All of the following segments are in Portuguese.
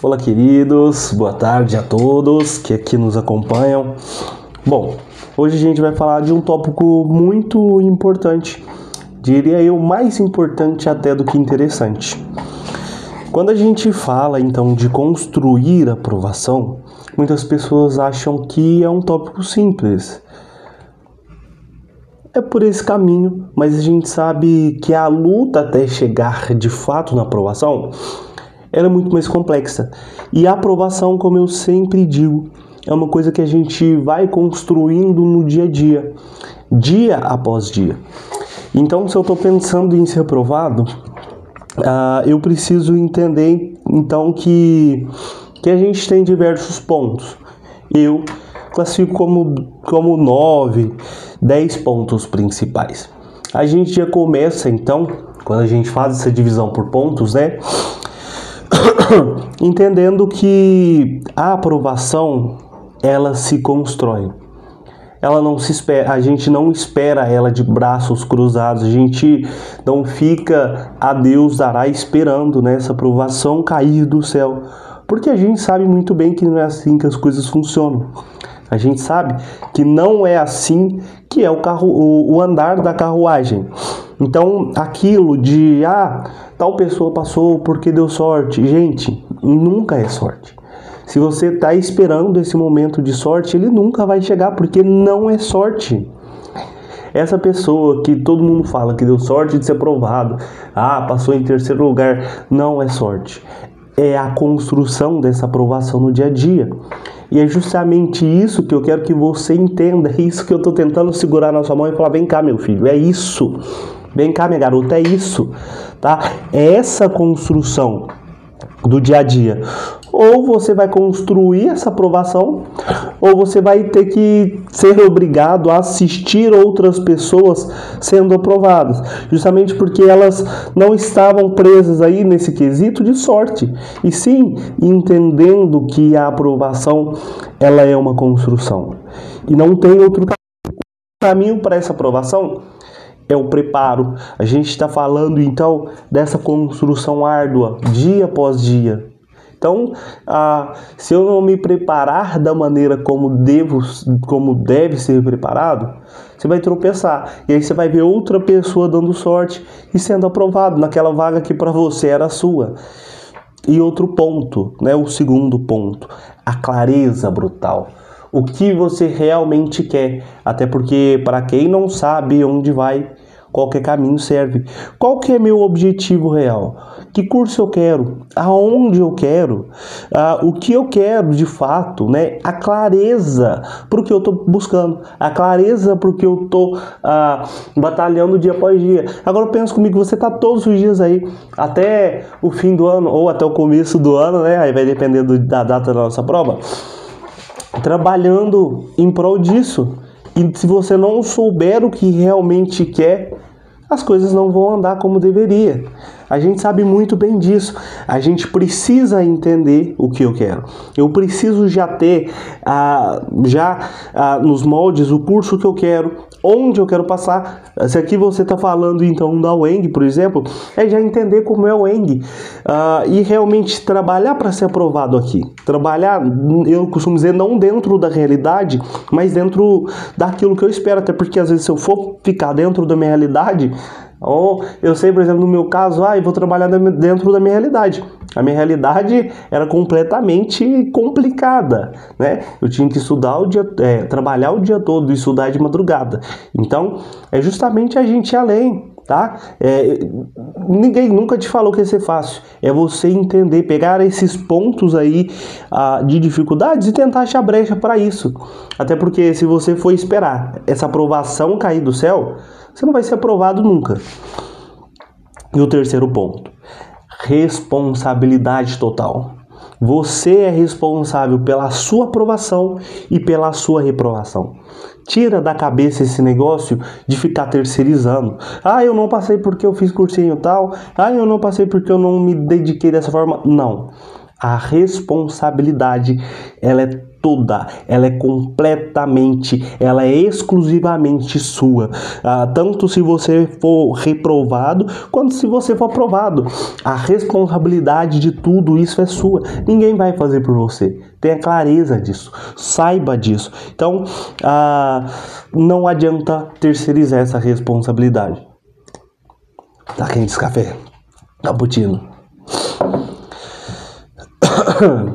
Olá, queridos, boa tarde a todos que aqui nos acompanham. Bom, hoje a gente vai falar de um tópico muito importante, diria eu, mais importante até do que interessante. Quando a gente fala então de construir aprovação, muitas pessoas acham que é um tópico simples. É por esse caminho, mas a gente sabe que a luta até chegar de fato na aprovação ela é muito mais complexa. E a aprovação, como eu sempre digo, é uma coisa que a gente vai construindo no dia a dia, dia após dia. Então, se eu estou pensando em ser aprovado, eu preciso entender, então, que a gente tem diversos pontos. Eu classifico como 9, 10 pontos principais. A gente já começa, então, quando a gente faz essa divisão por pontos, né? Entendendo que a aprovação ela se constrói. Ela não se espera, a gente não espera ela de braços cruzados, a gente não fica a Deus dará esperando, né, essa aprovação cair do céu, porque a gente sabe muito bem que não é assim que as coisas funcionam. A gente sabe que não é assim que é o andar da carruagem. Então, aquilo de, tal pessoa passou porque deu sorte. Gente, nunca é sorte. Se você está esperando esse momento de sorte, ele nunca vai chegar porque não é sorte. Essa pessoa que todo mundo fala que deu sorte de ser aprovado, passou em terceiro lugar, não é sorte. É a construção dessa aprovação no dia a dia. E é justamente isso que eu quero que você entenda, é isso que eu estou tentando segurar na sua mão e falar, vem cá, meu filho, é isso. Vem cá, minha garota, é isso, tá? É essa construção do dia a dia. Ou você vai construir essa aprovação, ou você vai ter que ser obrigado a assistir outras pessoas sendo aprovadas, justamente porque elas não estavam presas aí nesse quesito de sorte, e sim entendendo que a aprovação ela é uma construção e não tem outro caminho para essa aprovação. É o preparo. A gente está falando então dessa construção árdua, dia após dia. Então, se eu não me preparar da maneira como deve ser preparado, você vai tropeçar. E aí você vai ver outra pessoa dando sorte e sendo aprovado naquela vaga que para você era sua. E outro ponto, né, o segundo ponto, a clareza brutal. O que você realmente quer, até porque para quem não sabe onde vai, qualquer caminho serve. Qual que é meu objetivo real? Que curso eu quero? Aonde eu quero? O que eu quero de fato, né? A clareza para o que eu estou buscando, a clareza para o que eu estou batalhando dia após dia. Agora pensa comigo, você está todos os dias aí, até o fim do ano ou até o começo do ano, né? Aí vai depender da data da nossa prova, trabalhando em prol disso. E se você não souber o que realmente quer, as coisas não vão andar como deveria. A gente sabe muito bem disso. A gente precisa entender o que eu quero. Eu preciso já ter nos moldes o curso que eu quero, onde eu quero passar. Se aqui você está falando então da UENG, por exemplo, é já entender como é o UENG e realmente trabalhar para ser aprovado aqui. Trabalhar, eu costumo dizer, não dentro da realidade, mas dentro daquilo que eu espero. Até porque às vezes se eu for ficar dentro da minha realidade, ou eu sei, por exemplo, no meu caso, eu vou trabalhar dentro da minha realidade. A minha realidade era completamente complicada, né? Eu tinha que estudar trabalhar o dia todo e estudar de madrugada. Então, é justamente a gente ir além, tá? Ninguém nunca te falou que ia ser fácil. É você entender, pegar esses pontos aí de dificuldades e tentar achar brecha para isso. Até porque se você for esperar essa aprovação cair do céu, você não vai ser aprovado nunca. E o terceiro ponto, responsabilidade total. Você é responsável pela sua aprovação e pela sua reprovação. Tira da cabeça esse negócio de ficar terceirizando. Eu não passei porque eu fiz cursinho tal. Eu não passei porque eu não me dediquei dessa forma. Não. A responsabilidade, ela é toda, ela é completamente, ela é exclusivamente sua. Tanto se você for reprovado, quanto se você for aprovado. A responsabilidade de tudo isso é sua. Ninguém vai fazer por você. Tenha clareza disso. Saiba disso. Então, não adianta terceirizar essa responsabilidade. Tá quente esse café? Cappuccino.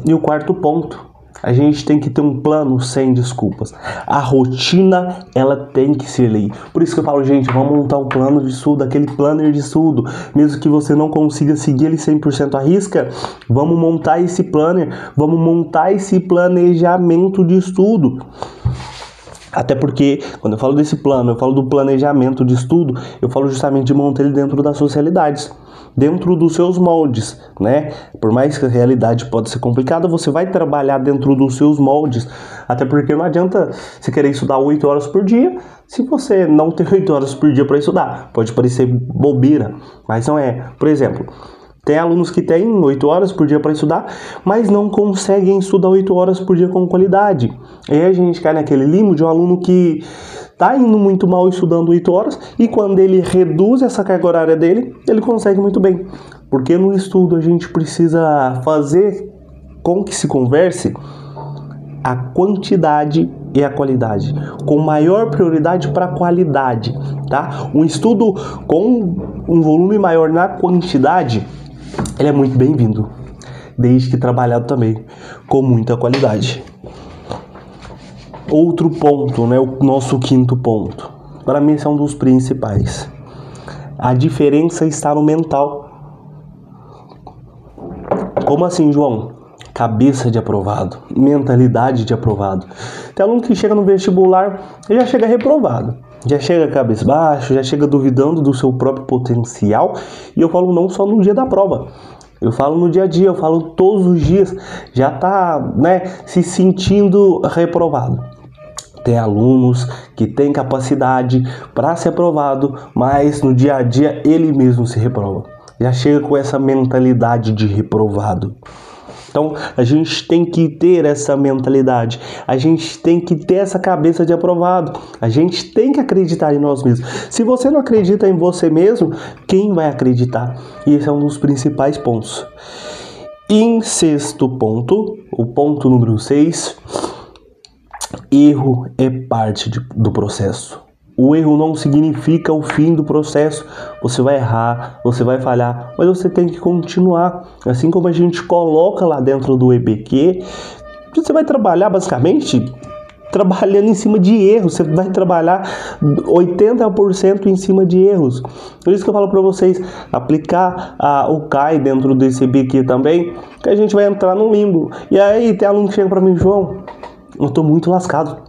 E o quarto ponto, a gente tem que ter um plano sem desculpas. A rotina, ela tem que ser lei. Por isso que eu falo, gente, vamos montar um plano de estudo, aquele planner de estudo. Mesmo que você não consiga seguir ele 100% à risca, vamos montar esse planner, vamos montar esse planejamento de estudo. Até porque, quando eu falo desse plano, eu falo do planejamento de estudo, eu falo justamente de montar ele dentro das suas realidades, dentro dos seus moldes, né? Por mais que a realidade pode ser complicada, você vai trabalhar dentro dos seus moldes. Até porque não adianta você querer estudar 8 horas por dia, se você não tem 8 horas por dia para estudar. Pode parecer bobeira, mas não é. Por exemplo, tem alunos que têm 8 horas por dia para estudar, mas não conseguem estudar 8 horas por dia com qualidade. E aí a gente cai naquele limbo de um aluno que está indo muito mal estudando 8 horas e quando ele reduz essa carga horária dele, ele consegue muito bem. Porque no estudo a gente precisa fazer com que se converse a quantidade e a qualidade, com maior prioridade para a qualidade, tá? Um estudo com um volume maior na quantidade, ele é muito bem-vindo, desde que trabalhado também com muita qualidade. Outro ponto, né, o nosso quinto ponto, para mim esse é um dos principais. A diferença está no mental. Como assim, João? Cabeça de aprovado, mentalidade de aprovado. Tem aluno que chega no vestibular e já chega reprovado, já chega cabeça baixa, já chega duvidando do seu próprio potencial. E eu falo não só no dia da prova, eu falo no dia a dia, eu falo todos os dias, já tá, né, se sentindo reprovado. Tem alunos que têm capacidade para ser aprovado, mas no dia a dia ele mesmo se reprova. Já chega com essa mentalidade de reprovado. Então, a gente tem que ter essa mentalidade, a gente tem que ter essa cabeça de aprovado, a gente tem que acreditar em nós mesmos. Se você não acredita em você mesmo, quem vai acreditar? E esse é um dos principais pontos. Em sexto ponto, o ponto número 6, erro é parte do processo. O erro não significa o fim do processo. Você vai errar, você vai falhar, mas você tem que continuar. Assim como a gente coloca lá dentro do EBQ, você vai trabalhar basicamente trabalhando em cima de erros. Você vai trabalhar 80% em cima de erros. Por isso que eu falo para vocês, aplicar o CAI dentro desse EBQ também, que a gente vai entrar no limbo. E aí tem aluno que chega para mim, João, eu tô muito lascado.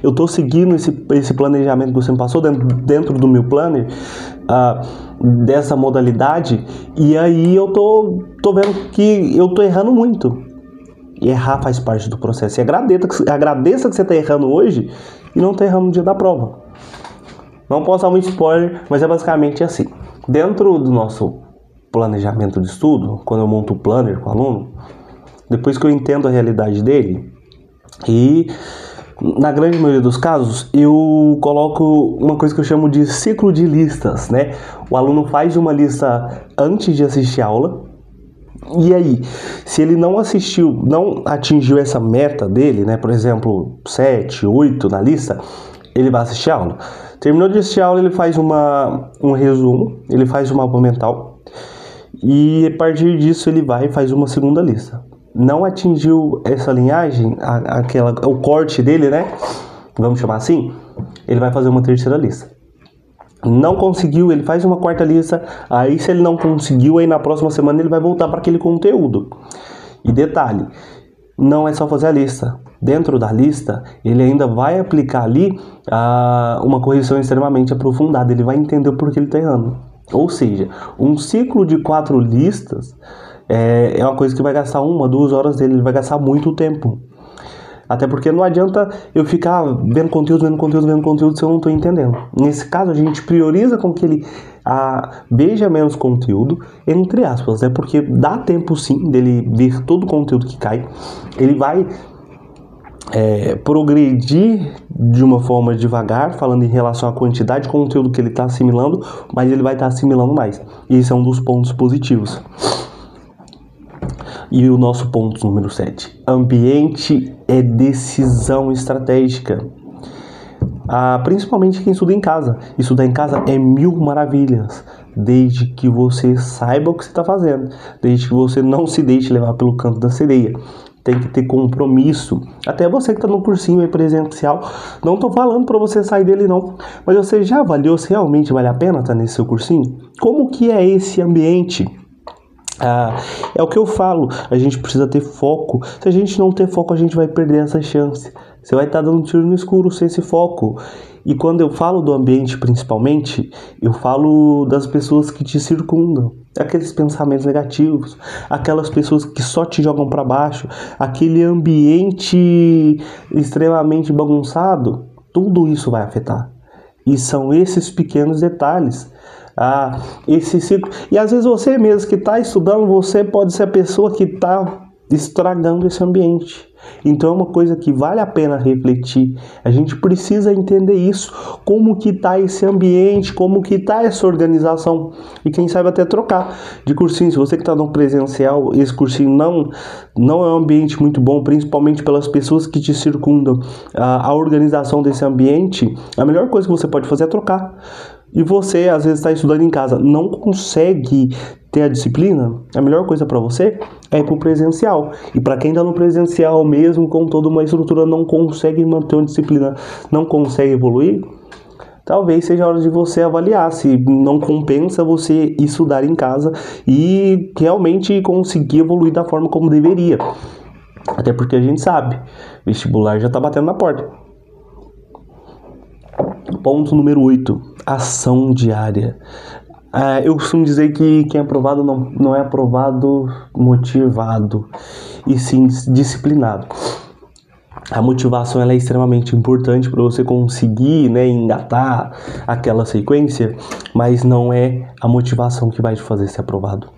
Eu tô seguindo esse planejamento que você me passou dentro do meu planner, dessa modalidade, e aí eu tô vendo que eu tô errando muito. E errar faz parte do processo. E agradeça que você tá errando hoje e não tá errando no dia da prova. Não posso dar um spoiler, mas é basicamente assim. Dentro do nosso planejamento de estudo, quando eu monto o planner com o aluno, depois que eu entendo a realidade dele, e na grande maioria dos casos, eu coloco uma coisa que eu chamo de ciclo de listas, né? O aluno faz uma lista antes de assistir a aula, e aí, se ele não atingiu essa meta dele, né? Por exemplo, 7, 8 na lista, ele vai assistir a aula. Terminou de assistir a aula, ele faz um resumo, ele faz um mapa mental, e a partir disso ele vai e faz uma segunda lista. Não atingiu essa linhagem, o corte dele, né? Vamos chamar assim, ele vai fazer uma terceira lista. Não conseguiu, ele faz uma quarta lista. Aí se ele não conseguiu, aí na próxima semana ele vai voltar para aquele conteúdo. E detalhe, não é só fazer a lista. Dentro da lista, ele ainda vai aplicar ali uma correção extremamente aprofundada. Ele vai entender o porquê ele está errando. Ou seja, um ciclo de 4 listas é uma coisa que vai gastar 1, 2 horas dele, ele vai gastar muito tempo. Até porque não adianta eu ficar vendo conteúdo se eu não estou entendendo. Nesse caso, a gente prioriza com que ele veja menos conteúdo, entre aspas, né? Porque dá tempo sim dele ver todo o conteúdo que cai. Ele vai progredir de uma forma devagar, falando em relação à quantidade de conteúdo que ele está assimilando, mas ele vai estar assimilando mais. E esse é um dos pontos positivos. E o nosso ponto número 7. Ambiente é decisão estratégica. Principalmente quem estuda em casa. Estudar em casa é mil maravilhas, desde que você saiba o que você está fazendo, desde que você não se deixe levar pelo canto da sereia. Tem que ter compromisso. Até você que está no cursinho aí presencial, não estou falando para você sair dele não, mas você já avaliou se realmente vale a pena estar nesse seu cursinho? Como que é esse ambiente? É o que eu falo, a gente precisa ter foco. Se a gente não ter foco, a gente vai perder essa chance. Você vai estar dando tiro no escuro sem esse foco. E quando eu falo do ambiente principalmente, eu falo das pessoas que te circundam. Aqueles pensamentos negativos, aquelas pessoas que só te jogam para baixo, aquele ambiente extremamente bagunçado, tudo isso vai afetar. E são esses pequenos detalhes. Esse ciclo. E às vezes você mesmo que está estudando, você pode ser a pessoa que está estragando esse ambiente. Então é uma coisa que vale a pena refletir. A gente precisa entender isso, como que está esse ambiente, como que está essa organização. E quem sabe até trocar de cursinho. Se você que está no presencial, esse cursinho não é um ambiente muito bom, principalmente pelas pessoas que te circundam. A organização desse ambiente, a melhor coisa que você pode fazer é trocar. E você, às vezes, está estudando em casa, não consegue ter a disciplina, a melhor coisa para você é ir para o presencial. E para quem está no presencial, mesmo com toda uma estrutura, não consegue manter uma disciplina, não consegue evoluir, talvez seja a hora de você avaliar se não compensa você estudar em casa e realmente conseguir evoluir da forma como deveria. Até porque a gente sabe, vestibular já está batendo na porta. Ponto número 8. Ação diária. Eu costumo dizer que quem é aprovado não é aprovado motivado, e sim disciplinado. A motivação ela é extremamente importante para você conseguir, engatar aquela sequência, mas não é a motivação que vai te fazer ser aprovado.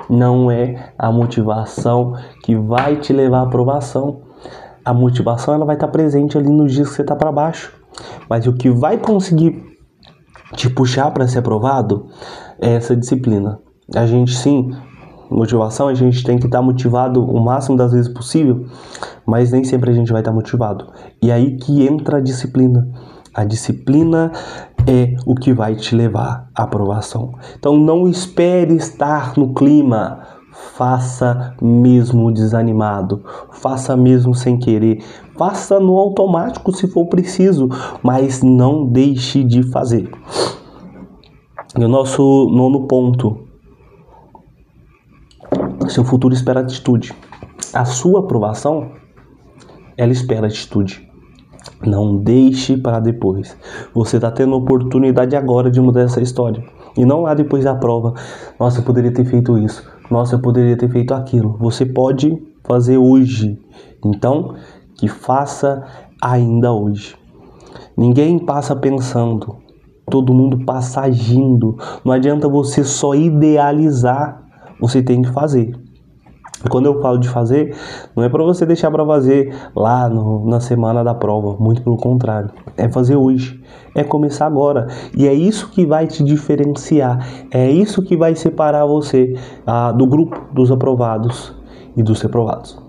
Não é a motivação que vai te levar à aprovação. A motivação ela vai estar presente ali nos dias que você está para baixo. Mas o que vai conseguir te puxar para ser aprovado é essa disciplina. A gente sim, motivação, a gente tem que estar motivado o máximo das vezes possível, mas nem sempre a gente vai estar motivado. E aí que entra a disciplina. A disciplina é o que vai te levar à aprovação. Então não espere estar no clima. Faça mesmo desanimado, faça mesmo sem querer, faça no automático se for preciso, mas não deixe de fazer. E o nosso 9º ponto: seu futuro espera atitude. A sua aprovação, ela espera atitude. Não deixe para depois. Você está tendo a oportunidade agora de mudar essa história. E não lá depois da prova. Nossa, eu poderia ter feito isso. Nossa, eu poderia ter feito aquilo. Você pode fazer hoje. Então, que faça ainda hoje. Ninguém passa pensando. Todo mundo passa agindo. Não adianta você só idealizar. Você tem que fazer. E quando eu falo de fazer, não é para você deixar para fazer lá na semana da prova, muito pelo contrário, é fazer hoje, é começar agora, e é isso que vai te diferenciar, é isso que vai separar você do grupo dos aprovados e dos reprovados.